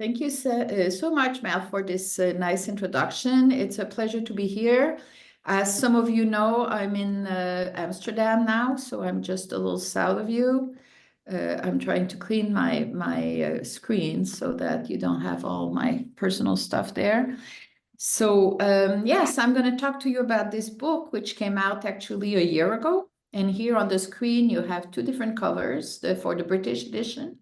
Thank you so much, Mel, for this nice introduction. It's a pleasure to be here. As some of you know, I'm in Amsterdam now, so I'm just a little south of you. I'm trying to clean my screen so that you don't have all my personal stuff there. So yes, I'm going to talk to you about this book, which came out actually a year ago. And here on the screen, you have two different covers for the British edition,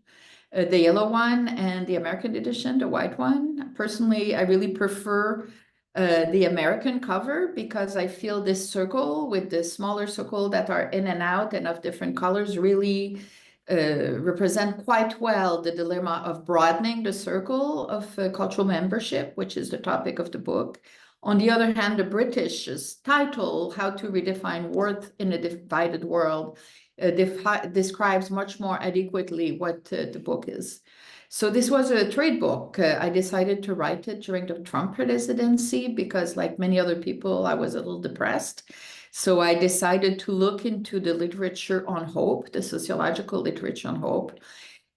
the yellow one, and the American edition, the white one. Personally, I really prefer the American cover because I feel this circle with the smaller circle that are in and out and of different colors really represent quite well the dilemma of broadening the circle of cultural membership, which is the topic of the book. On the other hand, the British title, How to Redefine Worth in a Divided World, describes much more adequately what the book is. So this was a trade book. I decided to write it during the Trump presidency because, like many other people, I was a little depressed. So I decided to look into the literature on hope, the sociological literature on hope.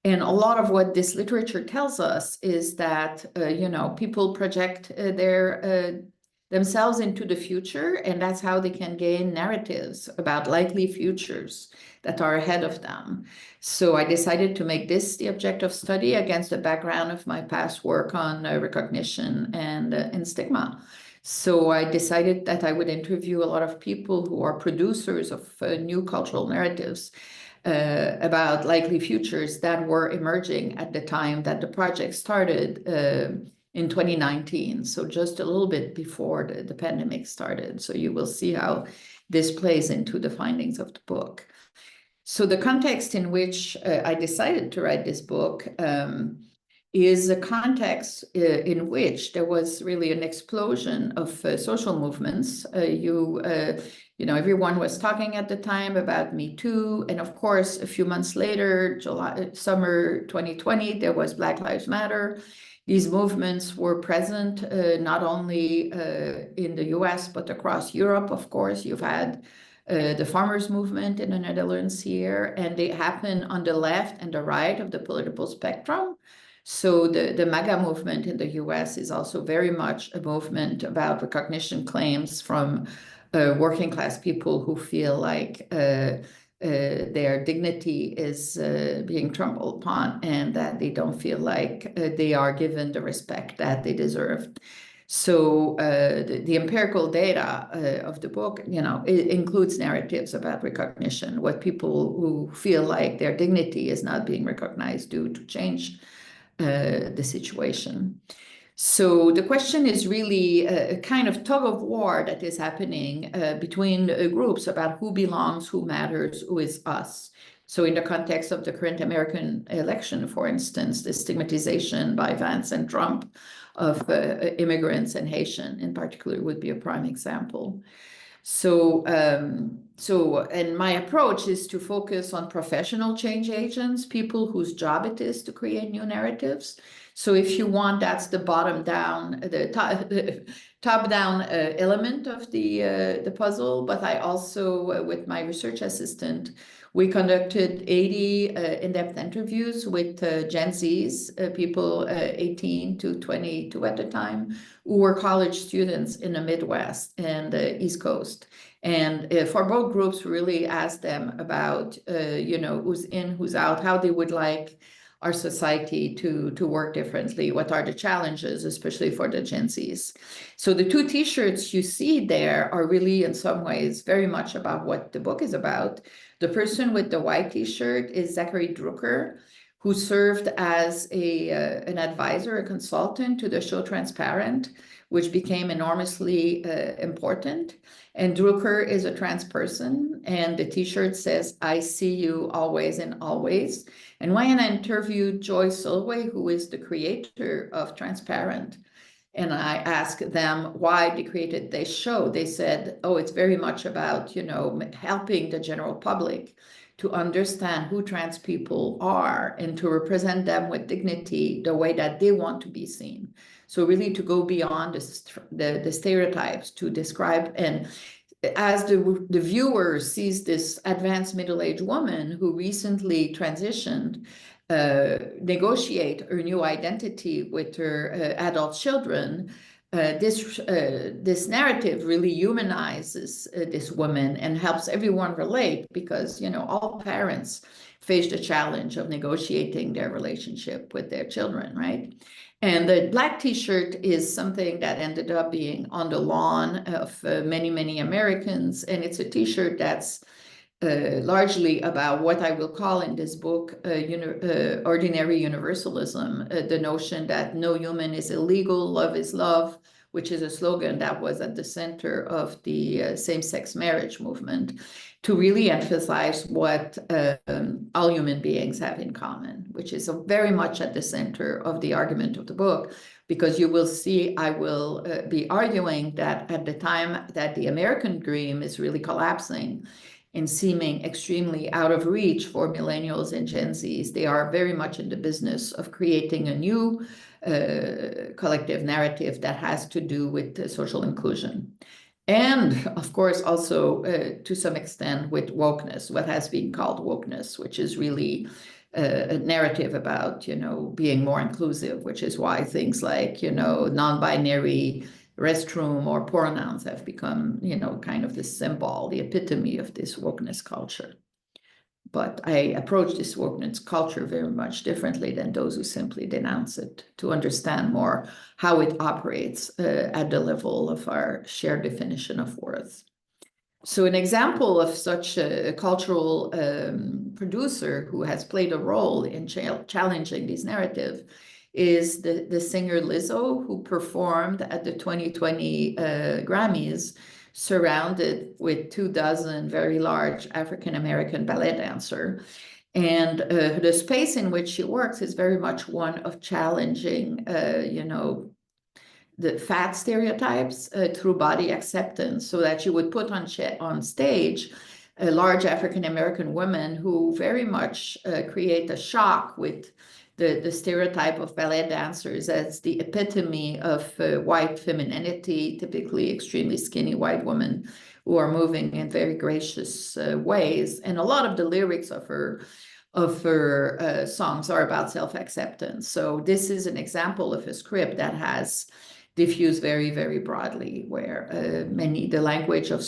And a lot of what this literature tells us is that, people project themselves into the future, and that's how they can gain narratives about likely futures that are ahead of them. So I decided to make this the object of study against the background of my past work on recognition and stigma. So I decided that I would interview a lot of people who are producers of new cultural narratives about likely futures that were emerging at the time that the project started in 2019. So just a little bit before the pandemic started. So you will see how this plays into the findings of the book. So the context in which I decided to write this book is a context in which there was really an explosion of social movements. Everyone was talking at the time about Me Too. And of course, a few months later, summer 2020, there was Black Lives Matter. These movements were present not only in the US, but across Europe, of course. You've had the farmers' movement in the Netherlands here, and they happen on the left and the right of the political spectrum. So the MAGA movement in the US is also very much a movement about recognition claims from working class people who feel like their dignity is being trampled upon and that they don't feel like they are given the respect that they deserve. So the empirical data of the book, it includes narratives about recognition, what people who feel like their dignity is not being recognized do to change the situation. So the question is really a kind of tug of war that is happening between groups about who belongs, who matters, who is us. So in the context of the current American election, for instance, the stigmatization by Vance and Trump of immigrants and Haitian in particular would be a prime example. So and my approach is to focus on professional change agents, people whose job it is to create new narratives. So if you want, that's the the top down element of the puzzle. But I also, with my research assistant, we conducted 80 in-depth interviews with Gen Zs, people 18 to 22 at the time, who were college students in the Midwest and the East Coast. And for both groups, really asked them about, who's in, who's out, how they would like our society to work differently, what are the challenges, especially for the Gen Zs. So the two T-shirts you see there are really, in some ways, very much about what the book is about. The person with the white T-shirt is Zachary Drucker, who served as an advisor, a consultant to the show Transparent, which became enormously important. And Drucker is a trans person, and the T-shirt says, "I see you always and always." And when I interviewed Joy Solway, who is the creator of Transparent, and I asked them why they created this show, they said, oh, it's very much about, helping the general public to understand who trans people are and to represent them with dignity the way that they want to be seen. So really to go beyond the stereotypes to describe, and as the viewer sees this advanced middle-aged woman who recently transitioned negotiate her new identity with her adult children, this narrative really humanizes this woman and helps everyone relate, because all parents face the challenge of negotiating their relationship with their children, right? And the black T-shirt is something that ended up being on the lawn of many Americans, and it's a T-shirt that's largely about what I will call in this book ordinary universalism, the notion that no human is illegal, love is love, which is a slogan that was at the center of the same-sex marriage movement, to really emphasize what all human beings have in common, which is very much at the center of the argument of the book, because you will see I will be arguing that at the time that the American dream is really collapsing and seeming extremely out of reach for millennials and Gen Zs, they are very much in the business of creating a new collective narrative that has to do with social inclusion. And of course, also to some extent with wokeness, what has been called wokeness, which is really a narrative about, being more inclusive, which is why things like, non-binary restroom or pronouns have become, kind of the symbol, the epitome of this wokeness culture. But I approach this wokeness culture very much differently than those who simply denounce it, to understand more how it operates at the level of our shared definition of worth. So an example of such a cultural producer who has played a role in challenging this narrative is the singer Lizzo, who performed at the 2020 Grammys, surrounded with 24 very large African-American ballet dancers. And the space in which she works is very much one of challenging, the fat stereotypes through body acceptance, so that you would put on stage a large African-American woman who very much create a shock with the stereotype of ballet dancers as the epitome of white femininity, typically extremely skinny white women who are moving in very gracious ways. And a lot of the lyrics of her songs are about self-acceptance. So this is an example of a script that has diffused very broadly, where the language of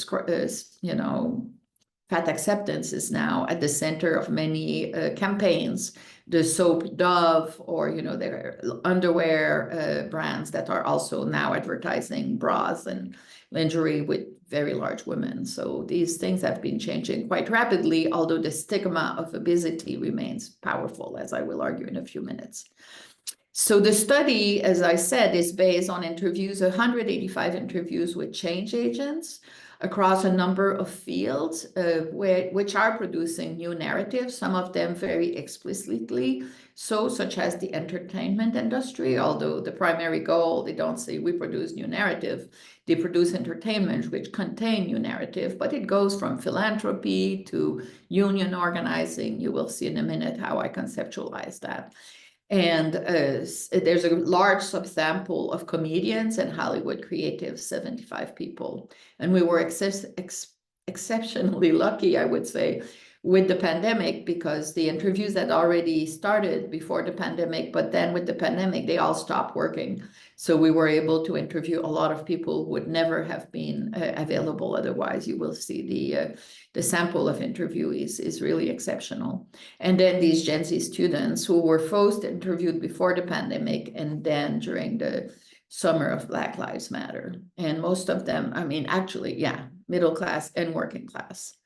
fat acceptance is now at the center of many campaigns. The soap Dove, or their underwear brands that are also now advertising bras and lingerie with very large women. So these things have been changing quite rapidly, although the stigma of obesity remains powerful, as I will argue in a few minutes. So the study, as I said, is based on 185 interviews with change agents across a number of fields, which are producing new narratives, some of them very explicitly so, such as the entertainment industry, although the primary goal, they don't say we produce new narrative, they produce entertainment which contain new narrative, but it goes from philanthropy to union organizing. You will see in a minute how I conceptualize that. And there's a large subsample of comedians and Hollywood creatives, 75 people. And we were exceptionally lucky, I would say, with the pandemic, because the interviews had already started before the pandemic, but then with the pandemic, they all stopped working. So we were able to interview a lot of people who would never have been available otherwise. You will see the sample of interviewees is really exceptional. And then these Gen Z students who were first interviewed before the pandemic and then during the summer of Black Lives Matter. And most of them, middle class and working class.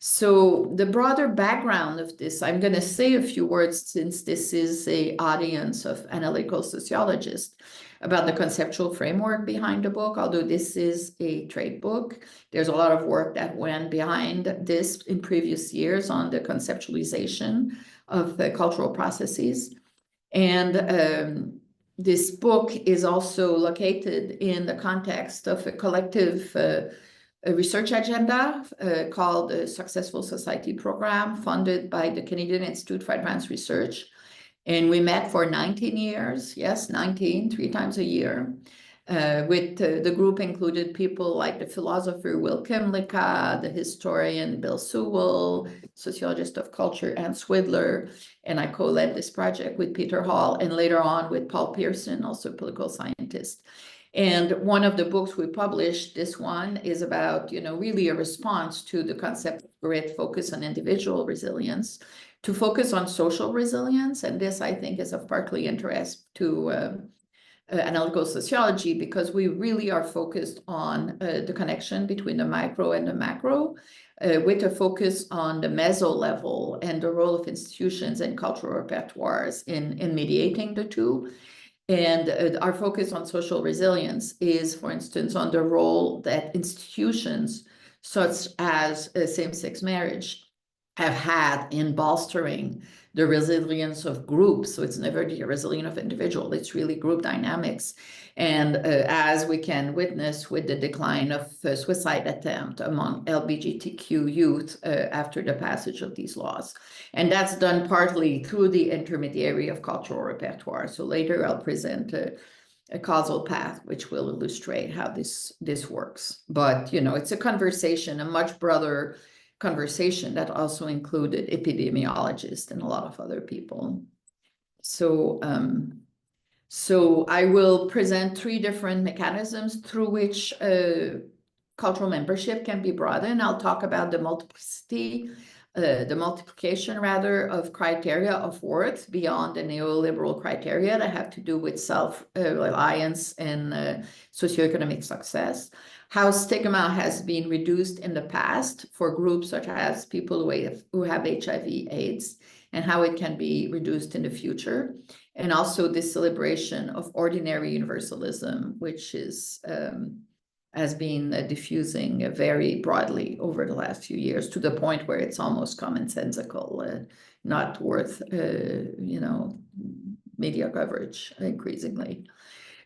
So the broader background of this, I'm going to say a few words, since this is an audience of analytical sociologists, about the conceptual framework behind the book. Although this is a trade book, there's a lot of work that went behind this in previous years on the conceptualization of the cultural processes. And this book is also located in the context of a collective a research agenda called the Successful Society Program, funded by the Canadian Institute for Advanced Research. And we met for 19 years, yes, 19, 3 times a year, The group included people like the philosopher Will Kymlicka, the historian Bill Sewell, sociologist of culture Ann Swidler, and I co-led this project with Peter Hall, and later on with Paul Pearson, also a political scientist. And one of the books we published, this one, is about, really a response to the concept of great focus on individual resilience, to focus on social resilience. And this, I think, is of partly interest to analytical sociology, because we really are focused on the connection between the micro and the macro, with a focus on the meso level and the role of institutions and cultural repertoires in mediating the two. And our focus on social resilience is, for instance, on the role that institutions such as same-sex marriage have had in bolstering the resilience of groups. So it's never the resilience of individual, it's really group dynamics. And as we can witness with the decline of suicide attempt among LGBTQ youth after the passage of these laws. And that's done partly through the intermediary of cultural repertoire. So later I'll present a causal path, which will illustrate how this works. But, it's a conversation, a much broader conversation that also included epidemiologists and a lot of other people. So I will present 3 different mechanisms through which cultural membership can be broadened. I'll talk about the multiplication of criteria of worth beyond the neoliberal criteria that have to do with self-reliance and socioeconomic success. How stigma has been reduced in the past for groups such as people who have HIV/AIDS, and how it can be reduced in the future. And also this celebration of ordinary universalism, which has been diffusing very broadly over the last few years, to the point where it's almost commonsensical, not worth media coverage increasingly.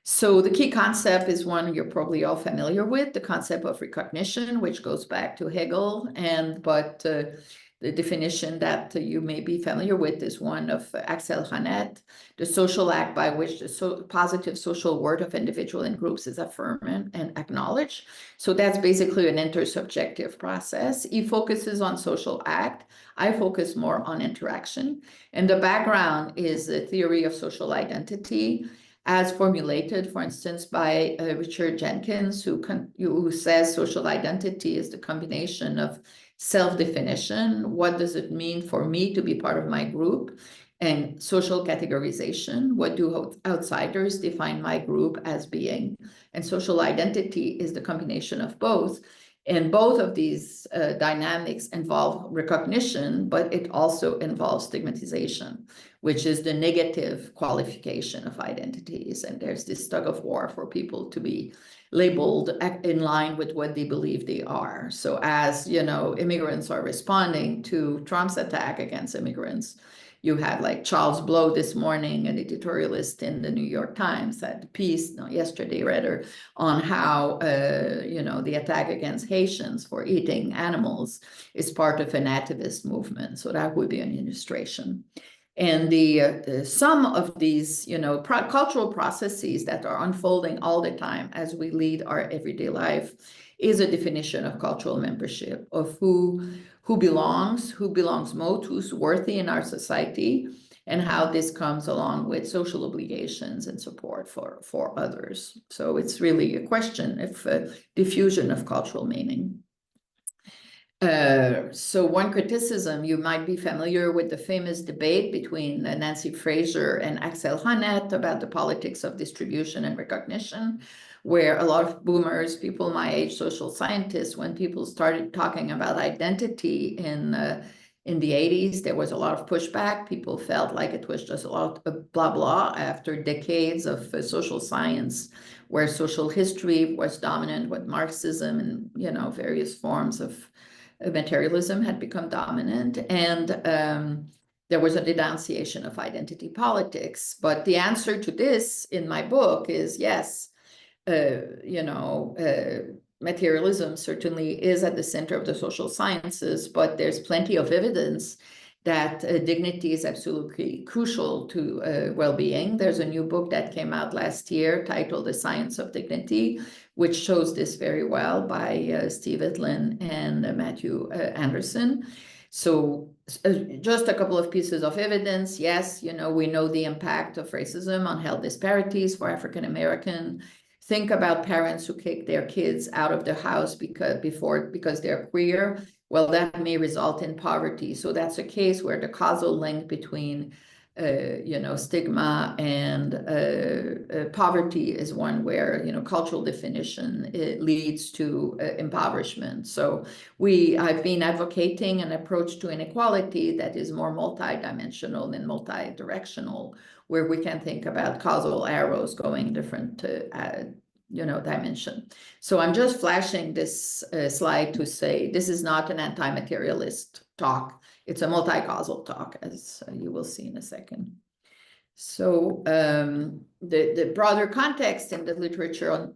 So the key concept is one you're probably all familiar with, the concept of recognition, which goes back to Hegel, but the definition that you may be familiar with is one of Axel Honneth, the social act by which the positive social worth of individual and groups is affirmed and acknowledged. So that's basically an intersubjective process. He focuses on social act. I focus more on interaction. And the background is the theory of social identity, as formulated, for instance, by Richard Jenkins, who says social identity is the combination of self-definition, what does it mean for me to be part of my group, and social categorization, what do outsiders define my group as being, and social identity is the combination of both. And both of these dynamics involve recognition, but it also involves stigmatization, which is the negative qualification of identities. And there's this tug of war for people to be labeled in line with what they believe they are. So as, immigrants are responding to Trump's attack against immigrants, you had like Charles Blow this morning, an editorialist in the New York Times, had a piece, yesterday rather, on how, the attack against Haitians for eating animals is part of an activist movement. So that would be an illustration. And the sum of these, cultural processes that are unfolding all the time as we lead our everyday life is a definition of cultural membership, of who belongs most, who's worthy in our society, and how this comes along with social obligations and support for others. So it's really a question of diffusion of cultural meaning. So one criticism, you might be familiar with the famous debate between Nancy Fraser and Axel Honneth about the politics of distribution and recognition, where a lot of boomers, people my age, social scientists, when people started talking about identity in the 80s, there was a lot of pushback. People felt like it was just a lot of blah, blah, after decades of social science, where social history was dominant with Marxism and, various forms of materialism had become dominant, and there was a denunciation of identity politics. But the answer to this in my book is yes, materialism certainly is at the center of the social sciences, but there's plenty of evidence that dignity is absolutely crucial to well-being. There's a new book that came out last year titled The Science of Dignity, which shows this very well, by Steve Itlin and Matthew Anderson. So just a couple of pieces of evidence. Yes, we know the impact of racism on health disparities for African American. Think about parents who kick their kids out of the house because they're queer. Well, that may result in poverty. So that's a case where the causal link between stigma and poverty is one where, cultural definition, it leads to impoverishment. So I've been advocating an approach to inequality that is more multidimensional and multi-directional, where we can think about causal arrows going different dimension. So I'm just flashing this slide to say this is not an anti-materialist talk. It's a multi-causal talk, as you will see in a second. So the broader context in the literature on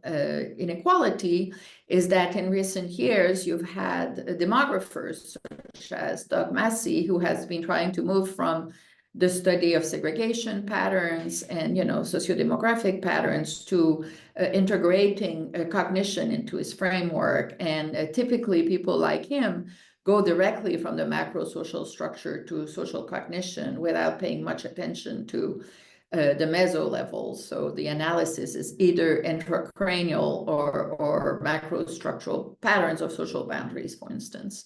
inequality is that in recent years, you've had demographers such as Doug Massey, who has been trying to move from the study of segregation patterns and sociodemographic patterns to integrating cognition into his framework. And typically people like him go directly from the macro social structure to social cognition without paying much attention to the meso levels. So the analysis is either intracranial or macro structural patterns of social boundaries, for instance.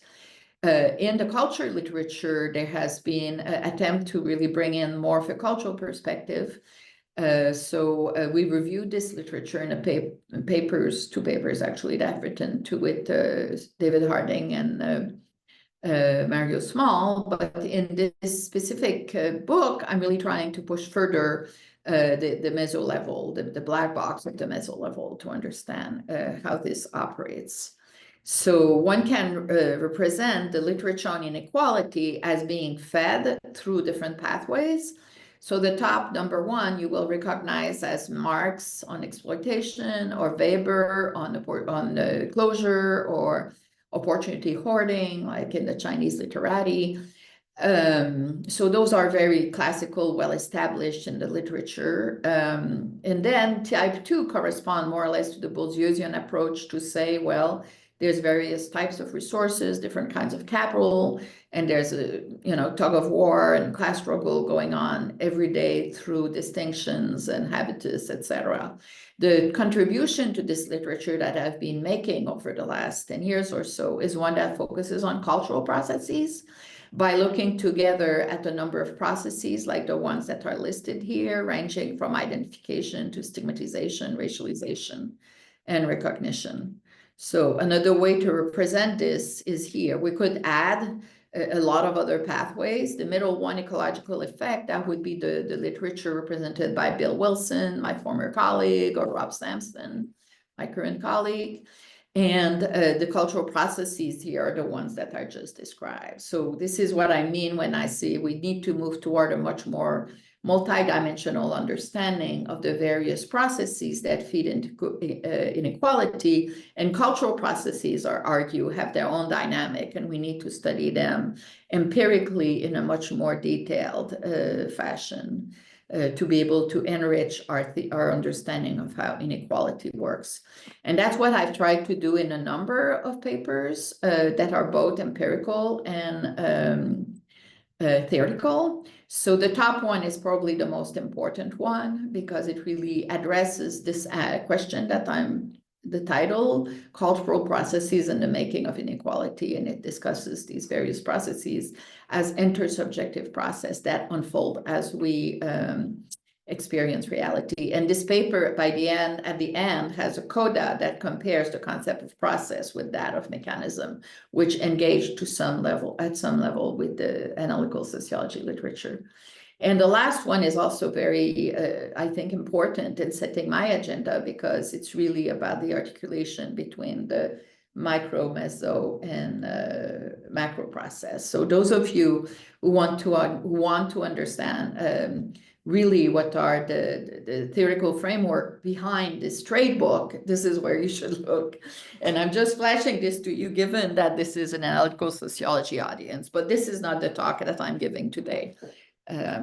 In the culture literature, there has been an attempt to really bring in more of a cultural perspective. So we reviewed this literature in two papers actually that I've written with David Harding and Mario Small. But in this specific book, I'm really trying to push further the meso level, the black box of the meso level, to understand how this operates. So one can represent the literature on inequality as being fed through different pathways. So the top number one, you will recognize as Marx on exploitation, or Weber on closure, or opportunity hoarding, like in the Chinese literati. So those are very classical, well-established in the literature. And then type 2 correspond more or less to the Bourdieusian approach to say, well, there's various types of resources, different kinds of capital, and there's a tug of war and class struggle going on every day through distinctions and habitus, etc. The contribution to this literature that I've been making over the last 10 years or so is one that focuses on cultural processes, by looking together at a number of processes like the ones that are listed here, ranging from identification to stigmatization, racialization, and recognition. So another way to represent this is here. We could add a lot of other pathways. The middle one, ecological effect, that would be the literature represented by Bill Wilson, my former colleague, or Rob Sampson, my current colleague. And the cultural processes here are the ones that I just described. So this is what I mean when I say we need to move toward a much more multidimensional understanding of the various processes that feed into inequality. And cultural processes, I argue, have their own dynamic, and we need to study them empirically in a much more detailed fashion to be able to enrich our understanding of how inequality works. And that's what I've tried to do in a number of papers that are both empirical and theoretical. So the top one is probably the most important one, because it really addresses this question that the title, Cultural Processes and the Making of Inequality, and it discusses these various processes as intersubjective process that unfold as we experience reality. And this paper at the end has a coda that compares the concept of process with that of mechanism, which engaged at some level with the analytical sociology literature. And the last one is also very, I think, important in setting my agenda, because it's really about the articulation between the micro, meso, and macro process. So those of you who want to understand really what are the theoretical framework behind this trade book, this is where you should look. And I'm just flashing this to you, given that this is an analytical sociology audience, but this is not the talk that I'm giving today,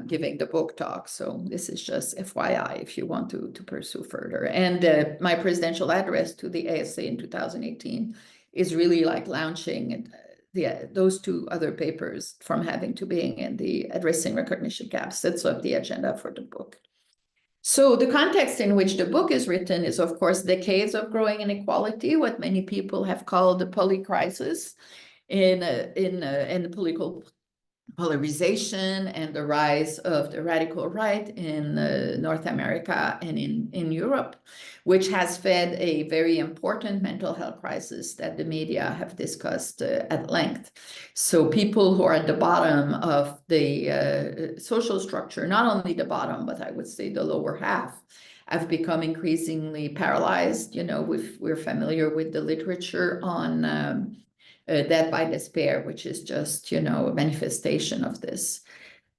giving the book talk. So this is just FYI if you want to pursue further. And my presidential address to the ASA in 2018 is really like launching those two other papers from having to being in the addressing recognition gaps. Sets up the agenda for the book. So the context in which the book is written is, of course, decades of growing inequality, what many people have called the polycrisis in political polarization and the rise of the radical right in North America and in Europe, which has fed a very important mental health crisis that the media have discussed at length. So people who are at the bottom of the social structure, not only the bottom, but I would say the lower half, have become increasingly paralyzed. You know, we're familiar with the literature on death by despair, which is just, you know, a manifestation of this.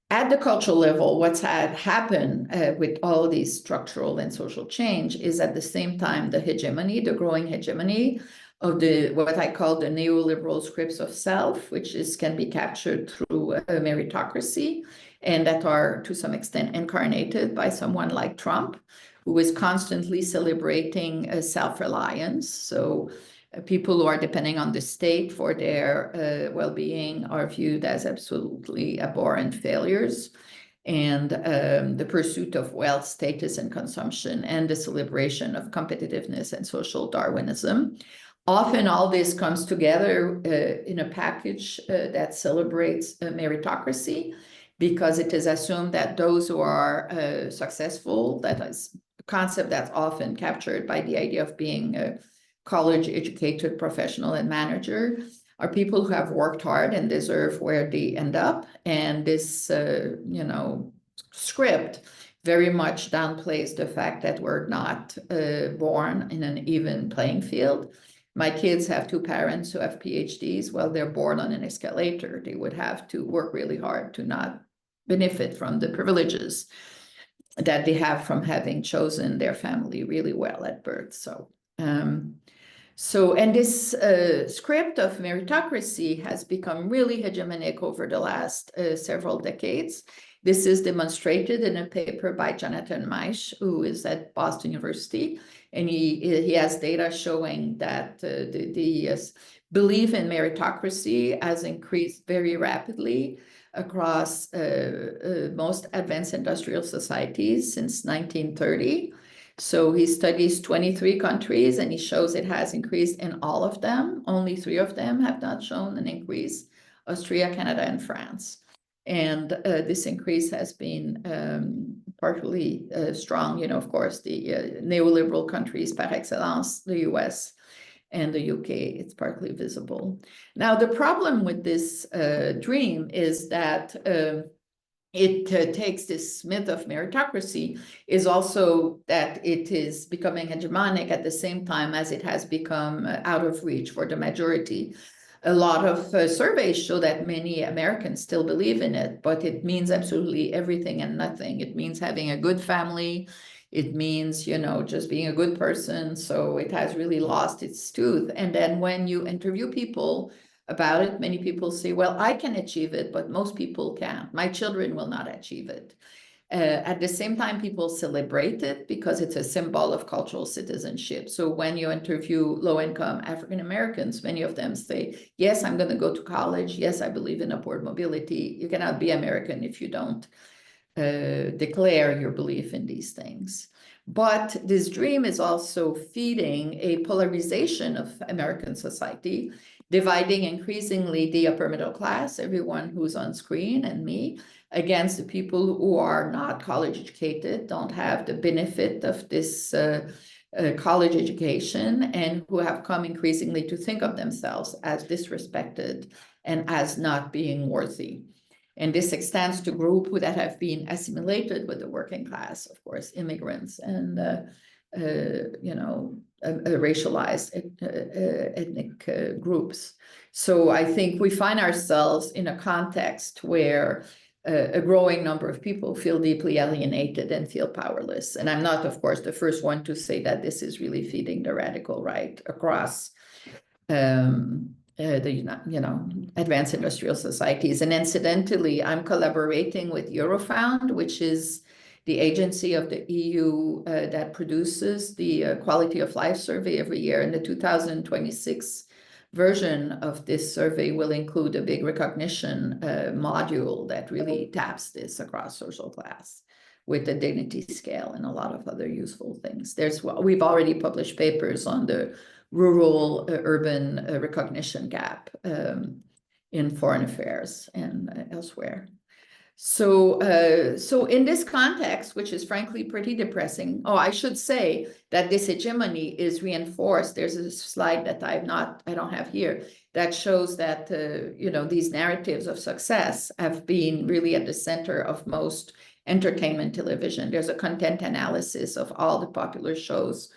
At the cultural level, what's had happened with all these structural and social change is at the same time the hegemony, the growing hegemony of the what I call the neoliberal scripts of self, which can be captured through a meritocracy, and that are to some extent incarnated by someone like Trump, who is constantly celebrating self-reliance. So people who are depending on the state for their well-being are viewed as absolutely abhorrent failures. And the pursuit of wealth, status, and consumption, and the celebration of competitiveness and social Darwinism. Often all this comes together in a package that celebrates meritocracy, because it is assumed that those who are successful, that is a concept that's often captured by the idea of being college-educated professional and manager, are people who have worked hard and deserve where they end up. And this, you know, script very much downplays the fact that we're not born in an even playing field. My kids have two parents who have PhDs. Well, they're born on an escalator. They would have to work really hard to not benefit from the privileges that they have from having chosen their family really well at birth. And this script of meritocracy has become really hegemonic over the last several decades. This is demonstrated in a paper by Jonathan Maisch, who is at Boston University, and he has data showing that the belief in meritocracy has increased very rapidly across most advanced industrial societies since 1930. So he studies 23 countries, and he shows it has increased in all of them. Only 3 of them have not shown an increase: Austria, Canada, and France. And this increase has been partly strong, you know, of course, the neoliberal countries par excellence, the US and the UK, it's partly visible. Now, the problem with this dream is that it takes this myth of meritocracy is also that it is becoming hegemonic at the same time as it has become out of reach for the majority. A lot of surveys show that many Americans still believe in it, but it means absolutely everything and nothing. It means having a good family. It means, you know, just being a good person. So it has really lost its tooth. And then when you interview people about it, many people say, well, I can achieve it, but most people can't. My children will not achieve it. At the same time, people celebrate it because it's a symbol of cultural citizenship. So when you interview low-income African Americans, many of them say, yes, I'm going to go to college. Yes, I believe in upward mobility. You cannot be American if you don't declare your belief in these things. But this dream is also feeding a polarization of American society, dividing increasingly the upper middle class, everyone who's on screen and me, against the people who are not college educated, don't have the benefit of this college education, and who have come increasingly to think of themselves as disrespected and as not being worthy. And this extends to groups that have been assimilated with the working class, of course, immigrants and, you know, racialized ethnic groups. So I think we find ourselves in a context where a growing number of people feel deeply alienated and feel powerless. And I'm not, of course, the first one to say that this is really feeding the radical right across the advanced industrial societies. And incidentally, I'm collaborating with Eurofound, which is the agency of the EU that produces the quality of life survey every year. And the 2026 version of this survey will include a big recognition module that really taps this across social class with the dignity scale and a lot of other useful things. We've already published papers on the rural urban recognition gap in foreign affairs and elsewhere. So in this context, which is frankly pretty depressing, I should say that this hegemony is reinforced. There's a slide that I don't have here that shows that these narratives of success have been really at the center of most entertainment television. There's a content analysis of all the popular shows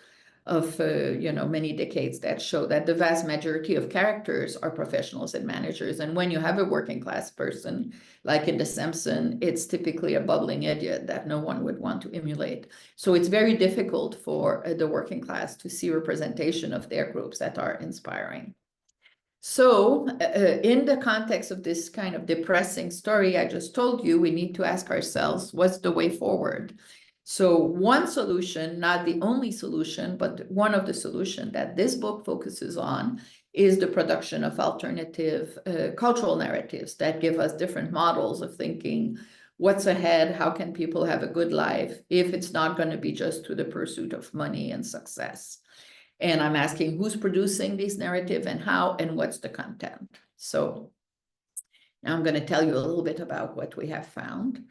of many decades that show that the vast majority of characters are professionals and managers. And when you have a working class person, like in The Simpsons, it's typically a bubbling idiot that no one would want to emulate. So it's very difficult for the working class to see representation of their groups that are inspiring. So in the context of this kind of depressing story I just told you, we need to ask ourselves, what's the way forward? So one solution, not the only solution, but one of the solutions that this book focuses on is the production of alternative cultural narratives that give us different models of thinking what's ahead, how can people have a good life if it's not going to be just to the pursuit of money and success. And I'm asking who's producing these narratives and how and what's the content. So now I'm going to tell you a little bit about what we have found.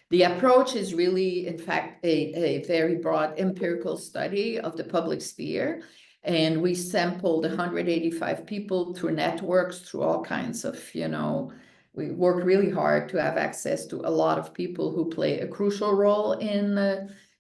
The approach is really, in fact, a very broad empirical study of the public sphere. And we sampled 185 people through networks, through all kinds of, we worked really hard to have access to a lot of people who play a crucial role in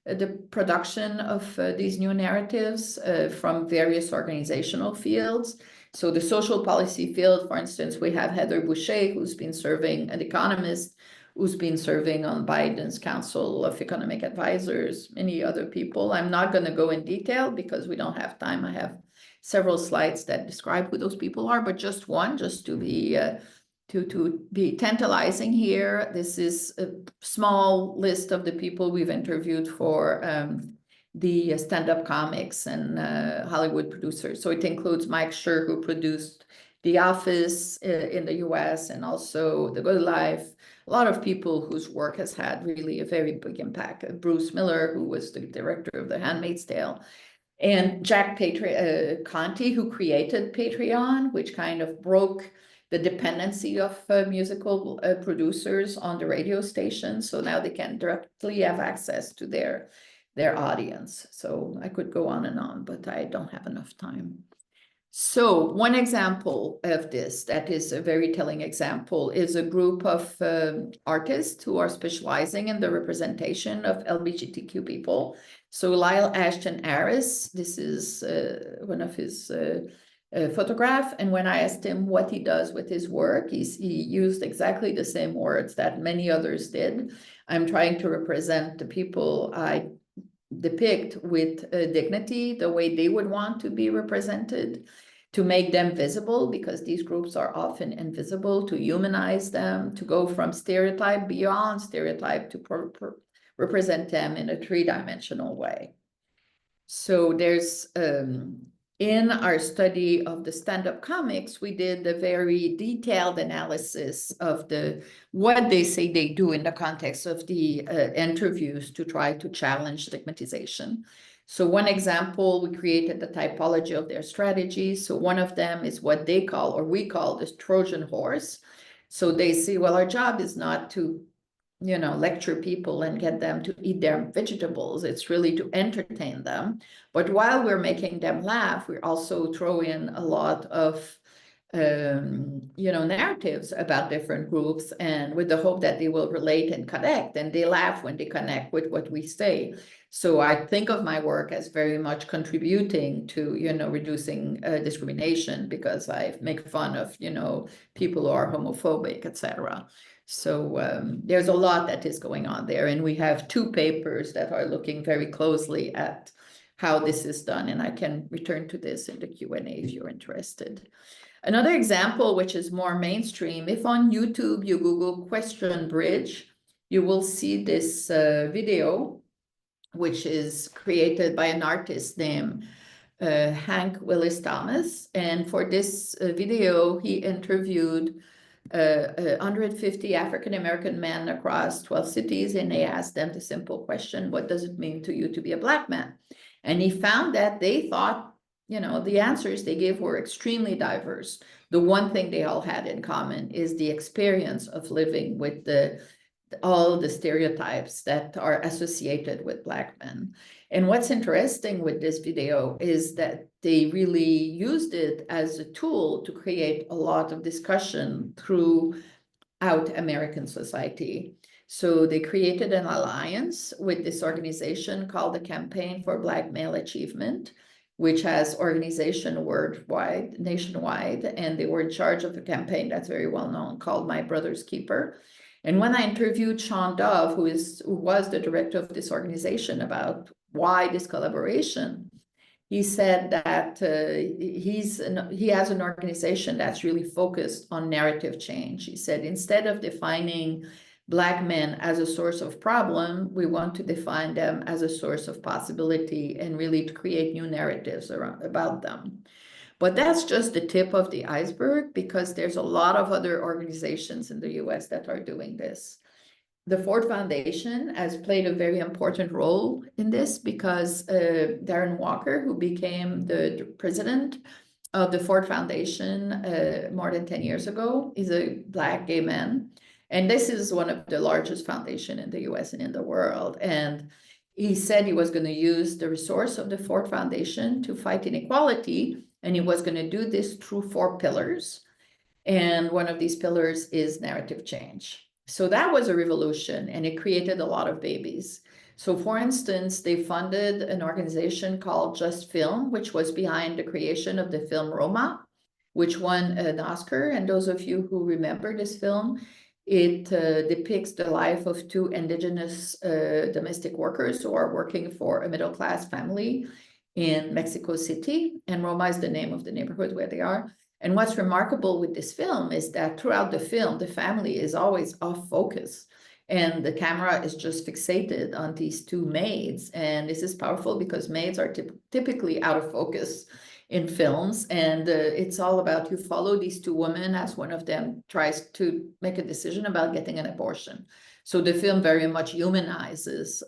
the production of these new narratives from various organizational fields. So the social policy field, for instance, we have Heather Boucher, who's been serving, an economist, who's been serving on Biden's Council of Economic Advisors, many other people. I'm not going to go in detail because we don't have time. I have several slides that describe who those people are, but just one, just to be tantalizing here. This is a small list of the people we've interviewed for the stand-up comics and Hollywood producers. So it includes Mike Schur, who produced The Office in the US and also The Good Life. A lot of people whose work has had really a very big impact. Bruce Miller, who was the director of The Handmaid's Tale. And Jack Conte, who created Patreon, which kind of broke the dependency of musical producers on the radio station. So now they can directly have access to their audience. So I could go on, but I don't have enough time. So one example of this that is a very telling example is a group of artists who are specializing in the representation of LGBTQ people. So Lyle Ashton Harris, this is one of his photograph. And when I asked him what he does with his work, he used exactly the same words that many others did. I'm trying to represent the people I depict with dignity, the way they would want to be represented, to make them visible, because these groups are often invisible, to humanize them, to go from stereotype beyond stereotype to represent them in a three-dimensional way. So there's, in our study of the stand-up comics, we did a very detailed analysis of what they say they do in the context of the interviews to try to challenge stigmatization. So one example, we created the typology of their strategies. So one of them is what they call, or we call, the Trojan horse. So they say, well, our job is not to lecture people and get them to eat their vegetables. It's really to entertain them. But while we're making them laugh, we also throw in a lot of, narratives about different groups, and with the hope that they will relate and connect, and they laugh when they connect with what we say. So I think of my work as very much contributing to, reducing discrimination, because I make fun of, people who are homophobic, etc. So there's a lot that is going on there. And we have 2 papers that are looking very closely at how this is done. And I can return to this in the Q&A if you're interested. Another example, which is more mainstream, if on YouTube you Google question bridge, you will see this video, which is created by an artist named Hank Willis Thomas. And for this video, he interviewed 150 African-American men across 12 cities, and they asked them the simple question, what does it mean to you to be a Black man? And he found that they thought, the answers they gave were extremely diverse. The one thing they all had in common is the experience of living with all the stereotypes that are associated with Black men. And what's interesting with this video is that they really used it as a tool to create a lot of discussion throughout American society. So they created an alliance with this organization called the Campaign for Black Male Achievement, which has organization worldwide, nationwide, and they were in charge of a campaign that's very well known called My Brother's Keeper. And when I interviewed Sean Dove, who was the director of this organization, about why this collaboration, he said that he has an organization that's really focused on narrative change. He said, instead of defining Black men as a source of problem, we want to define them as a source of possibility and really to create new narratives about them. But that's just the tip of the iceberg, because there's a lot of other organizations in the US that are doing this. The Ford Foundation has played a very important role in this, because Darren Walker, who became the president of the Ford Foundation more than 10 years ago, is a Black gay man. And this is one of the largest foundations in the US and in the world. And he said he was going to use the resource of the Ford Foundation to fight inequality. And he was going to do this through 4 pillars. And one of these pillars is narrative change. So that was a revolution, and it created a lot of babies. So for instance, they funded an organization called Just Film, which was behind the creation of the film Roma, which won an Oscar. And those of you who remember this film, it depicts the life of 2 indigenous domestic workers who are working for a middle-class family in Mexico City. And Roma is the name of the neighborhood where they are. And what's remarkable with this film is that throughout the film, the family is always off focus. And the camera is just fixated on these 2 maids. And this is powerful because maids are typically out of focus in films. And it's all about, you follow these 2 women as one of them tries to make a decision about getting an abortion. So the film very much humanizes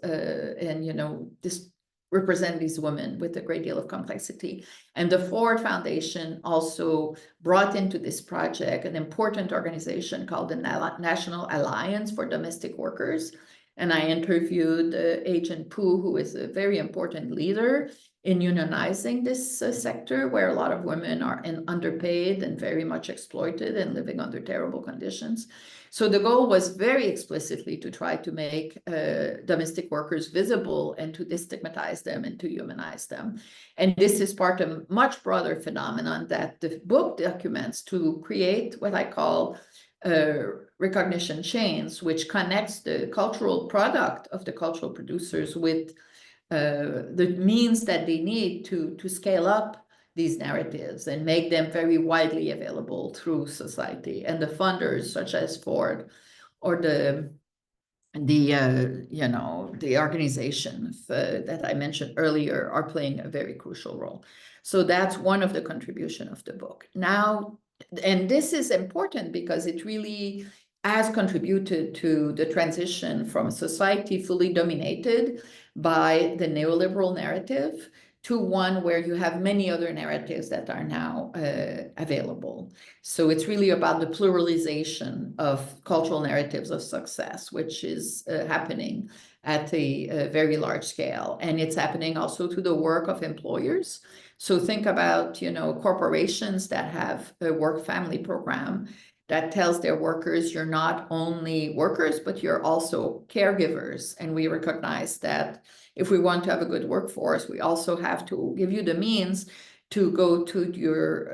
this represent these women with a great deal of complexity. And the Ford Foundation also brought into this project an important organization called the National Alliance for Domestic Workers. And I interviewed Agent Pooh, who is a very important leader in unionizing this sector, where a lot of women are underpaid and very much exploited and living under terrible conditions. So the goal was very explicitly to try to make domestic workers visible and to destigmatize them and to humanize them. And this is part of a much broader phenomenon that the book documents to create what I call recognition chains, which connects the cultural product of the cultural producers with the means that they need to scale up these narratives and make them very widely available through society. And the funders, such as Ford or the organization that I mentioned earlier, are playing a very crucial role. So that's one of the contributions of the book. Now, and this is important because it really has contributed to the transition from a society fully dominated by the neoliberal narrative to one where you have many other narratives that are now available. So it's really about the pluralization of cultural narratives of success, which is happening at a very large scale. And it's happening also to the work of employers. So think about, corporations that have a work-family program that tells their workers, you're not only workers, but you're also caregivers. And we recognize that if we want to have a good workforce, we also have to give you the means to go to your,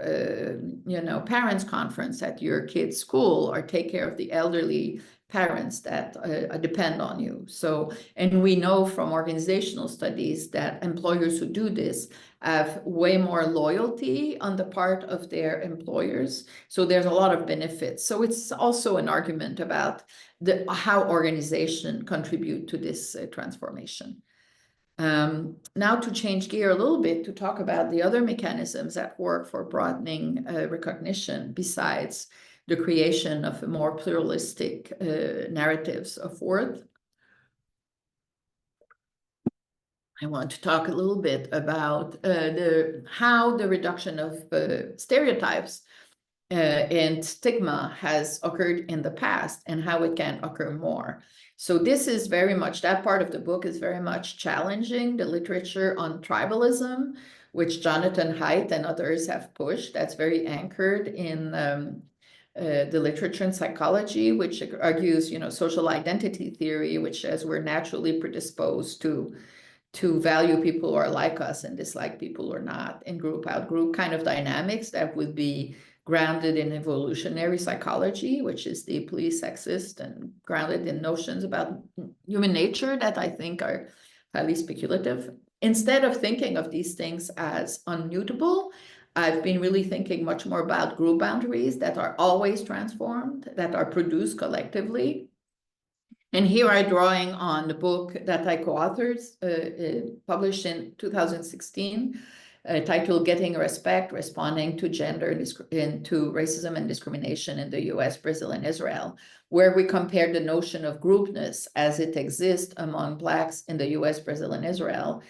parents' conference at your kid's school, or take care of the elderly parents that depend on you. So, and we know from organizational studies that employers who do this have way more loyalty on the part of their employers. So there's a lot of benefits. So it's also an argument about how organization contribute to this transformation. Now to change gear a little bit to talk about the other mechanisms at work for broadening recognition besides the creation of more pluralistic narratives of worth. I want to talk a little bit about how the reduction of stereotypes and stigma has occurred in the past and how it can occur more. So this is very much, that part of the book is very much challenging the literature on tribalism, which Jonathan Haidt and others have pushed. That's very anchored in the literature in psychology, which argues, social identity theory, which says we're naturally predisposed to value people who are like us and dislike people who are not, in group out group kind of dynamics that would be grounded in evolutionary psychology, which is deeply sexist and grounded in notions about human nature that I think are highly speculative. Instead of thinking of these things as unmutable, I've been really thinking much more about group boundaries that are always transformed, that are produced collectively. And here I'm drawing on the book that I co-authored, published in 2016, titled Getting Respect, Responding to Gender and to Racism and Discrimination in the US, Brazil, and Israel, where we compared the notion of groupness as it exists among Blacks in the US, Brazil, and Israel,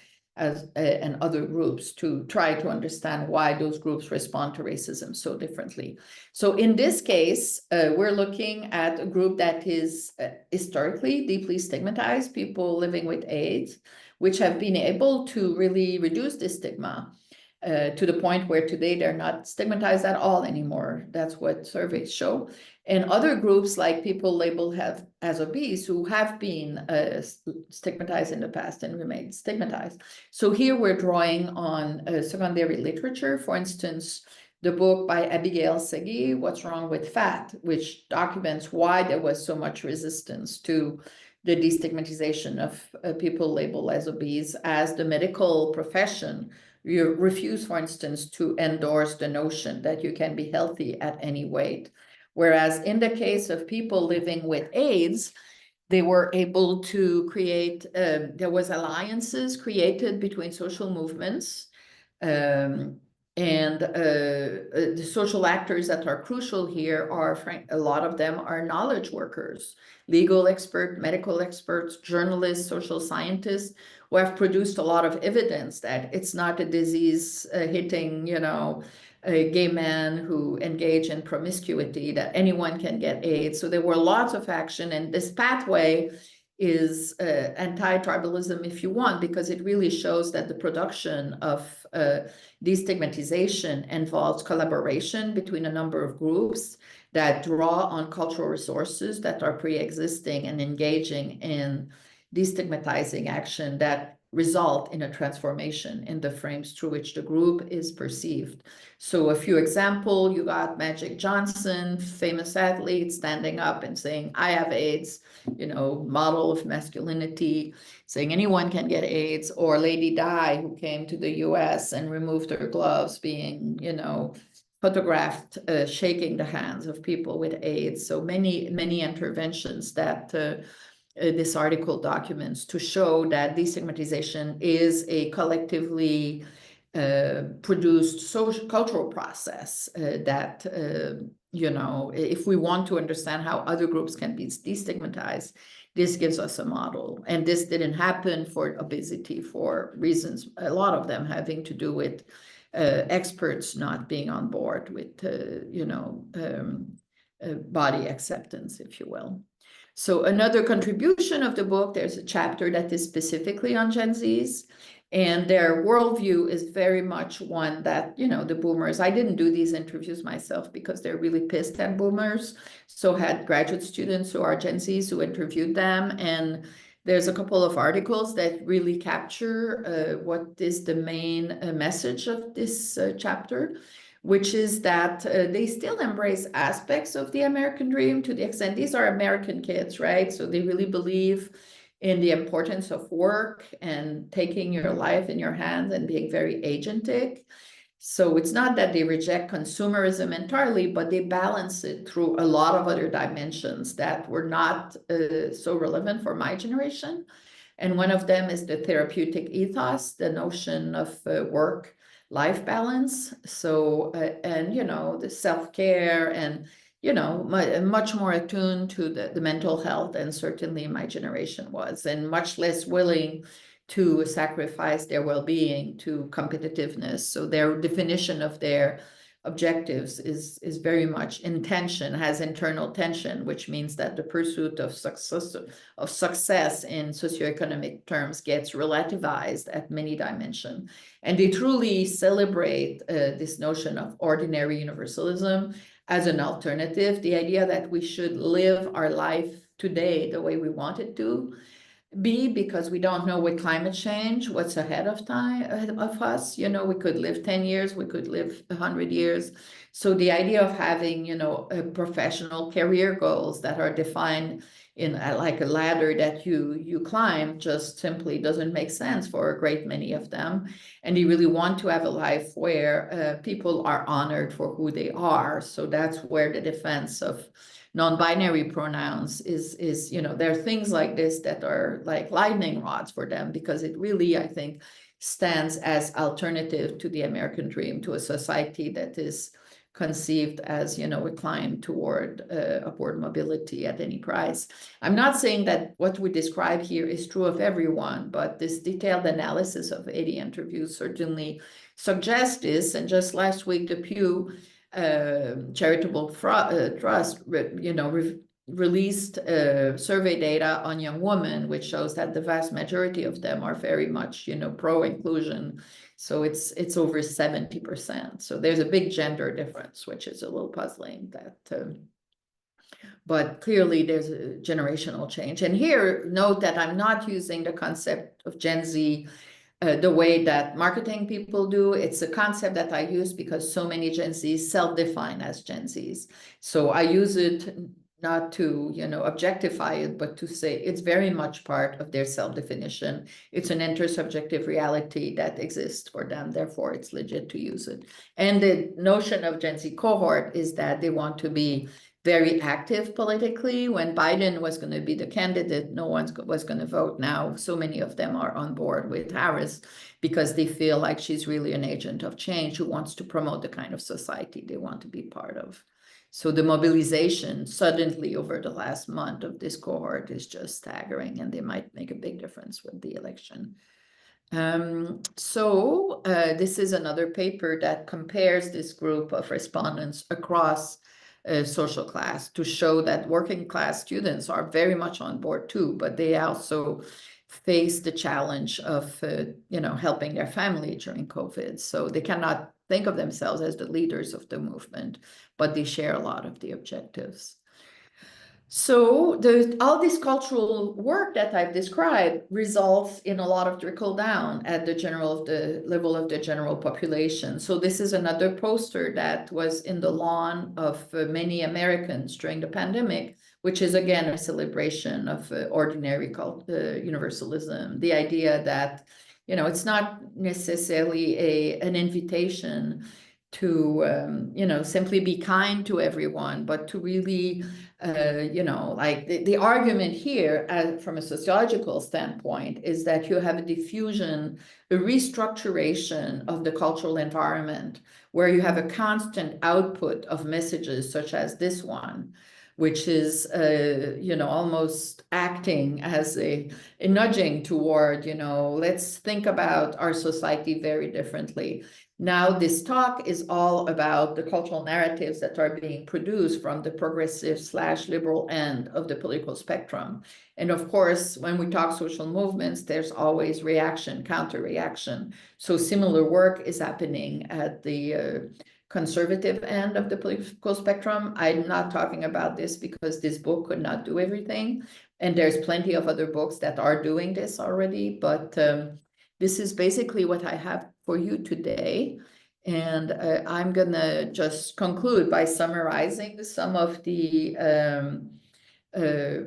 and other groups to try to understand why those groups respond to racism so differently. So in this case, we're looking at a group that is historically deeply stigmatized, people living with AIDS, which have been able to really reduce this stigma to the point where today they're not stigmatized at all anymore. That's what surveys show. And other groups like people labeled as obese who have been stigmatized in the past and remain stigmatized. So here we're drawing on secondary literature. For instance, the book by Abigail Segui, What's Wrong with Fat, which documents why there was so much resistance to the destigmatization of people labeled as obese, as the medical profession you refuse, for instance, to endorse the notion that you can be healthy at any weight. Whereas in the case of people living with AIDS, they were able to create, there was alliances created between social movements, and the social actors that are crucial here are, a lot of them are knowledge workers, legal experts, medical experts, journalists, social scientists, who have produced a lot of evidence that it's not a disease hitting, gay men who engage in promiscuity, that anyone can get AIDS. So there were lots of action, and this pathway is anti-tribalism, if you want, because it really shows that the production of destigmatization involves collaboration between a number of groups that draw on cultural resources that are pre-existing and engaging in destigmatizing action that result in a transformation in the frames through which the group is perceived. So a few examples, you got Magic Johnson, famous athlete, standing up and saying, I have AIDS, model of masculinity, saying anyone can get AIDS, or Lady Di, who came to the US and removed her gloves, being, photographed shaking the hands of people with AIDS. So many, many interventions that this article documents to show that destigmatization is a collectively produced social cultural process that, if we want to understand how other groups can be destigmatized, this gives us a model. And this didn't happen for obesity for reasons, a lot of them having to do with experts not being on board with, body acceptance, if you will. So another contribution of the book, there's a chapter that is specifically on Gen Zs, and their worldview is very much one that, the boomers, I didn't do these interviews myself because they're really pissed at boomers. So had graduate students who are Gen Zs who interviewed them. And there's a couple of articles that really capture what is the main message of this chapter, which is that they still embrace aspects of the American dream to the extent these are American kids, right? So they really believe in the importance of work and taking your life in your hands and being very agentic. So it's not that they reject consumerism entirely, but they balance it through a lot of other dimensions that were not so relevant for my generation. And one of them is the therapeutic ethos, the notion of work-life balance. So, and, the self-care and, much more attuned to the mental health, and certainly my generation was, and much less willing to sacrifice their well-being to competitiveness. So their definition of their objectives is very much in tension, has internal tension, which means that the pursuit of success in socioeconomic terms gets relativized at many dimensions. And they truly celebrate this notion of ordinary universalism as an alternative, the idea that we should live our life today the way we want it to be, because we don't know with climate change what's ahead of us. We could live 10 years, we could live 100 years. So the idea of having, a professional career goals that are defined in like a ladder that you climb just simply doesn't make sense for a great many of them. And you really want to have a life where people are honored for who they are. So that's where the defense of non-binary pronouns is there are things like this that are like lightning rods for them, because it really, I think, stands as alternative to the American dream, to a society that is conceived as, a climb toward upward mobility at any price. I'm not saying that what we describe here is true of everyone, but this detailed analysis of 80 interviews certainly suggests this. And just last week, the Pew Charitable Trust, released survey data on young women, which shows that the vast majority of them are very much, pro-inclusion. So it's over 70%. So there's a big gender difference, which is a little puzzling. But clearly there's a generational change. And here, note that I'm not using the concept of Gen Z the way that marketing people do. It's a concept that I use because so many Gen Zs self-define as Gen Zs. So I use it not to, objectify it, but to say it's very much part of their self-definition. It's an intersubjective reality that exists for them. Therefore, it's legit to use it. And the notion of Gen Z cohort is that they want to be very active politically. When Biden was going to be the candidate, no one was going to vote. Now, so many of them are on board with Harris because they feel like she's really an agent of change who wants to promote the kind of society they want to be part of. So the mobilization suddenly over the last month of this cohort is just staggering, and they might make a big difference with the election. This is another paper that compares this group of respondents across social class to show that working class students are very much on board too, but they also face the challenge of, helping their family during COVID. So they cannot think of themselves as the leaders of the movement, but they share a lot of the objectives. So all this cultural work that I've described results in a lot of trickle down at the level of the general population. So this is another poster that was in the lawn of many Americans during the pandemic, which is again a celebration of ordinary universalism. The idea that, it's not necessarily an invitation to, simply be kind to everyone, but to really like the argument here from a sociological standpoint is that you have a diffusion, a restructuration of the cultural environment where you have a constant output of messages such as this one, which is, almost acting as a nudging toward, let's think about our society very differently. Now, this talk is all about the cultural narratives that are being produced from the progressive/liberal end of the political spectrum. And of course, when we talk social movements, there's always reaction, counter-reaction. So similar work is happening at the conservative end of the political spectrum. I'm not talking about this because this book could not do everything. And there's plenty of other books that are doing this already, but this is basically what I have for you today. And I'm gonna just conclude by summarizing some of the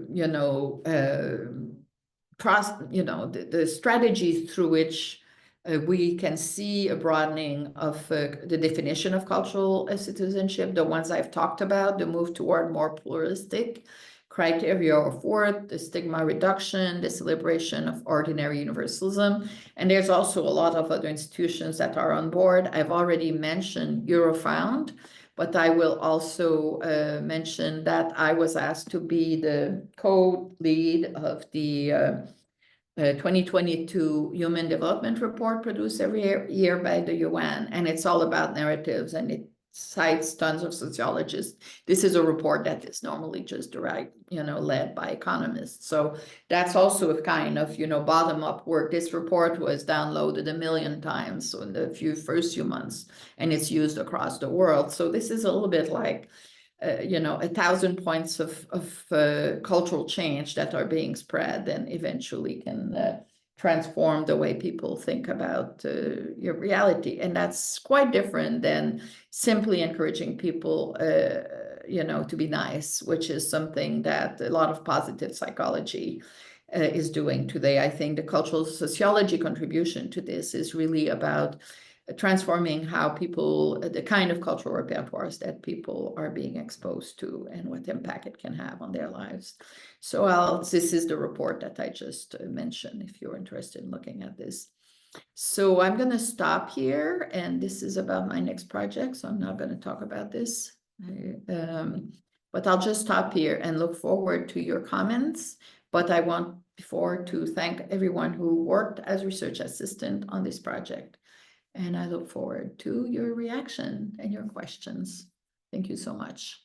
you know, the strategies through which we can see a broadening of the definition of cultural citizenship, the ones I've talked about, the move toward more pluralistic criteria of worth, the stigma reduction, the celebration of ordinary universalism. And there's also a lot of other institutions that are on board. I've already mentioned Eurofound, but I will also mention that I was asked to be the co-lead of the 2022 Human Development Report produced every year by the UN, and it's all about narratives, and it cites tons of sociologists. This is a report that is normally just derived, led by economists. So that's also a kind of, bottom-up work. This report was downloaded 1 million times in the first few months, and it's used across the world. So this is a little bit like 1,000 points of cultural change that are being spread and eventually can transform the way people think about your reality. And that's quite different than simply encouraging people, to be nice, which is something that a lot of positive psychology is doing today. I think the cultural sociology contribution to this is really about transforming how people, the kind of cultural repertoires that people are being exposed to and what impact it can have on their lives. So this is the report that I just mentioned, if you're interested in looking at this. So I'm going to stop here, and this is about my next project, so I'm not going to talk about this. But I'll just stop here and look forward to your comments. But I want before to thank everyone who worked as research assistant on this project. And I look forward to your reaction and your questions. Thank you so much.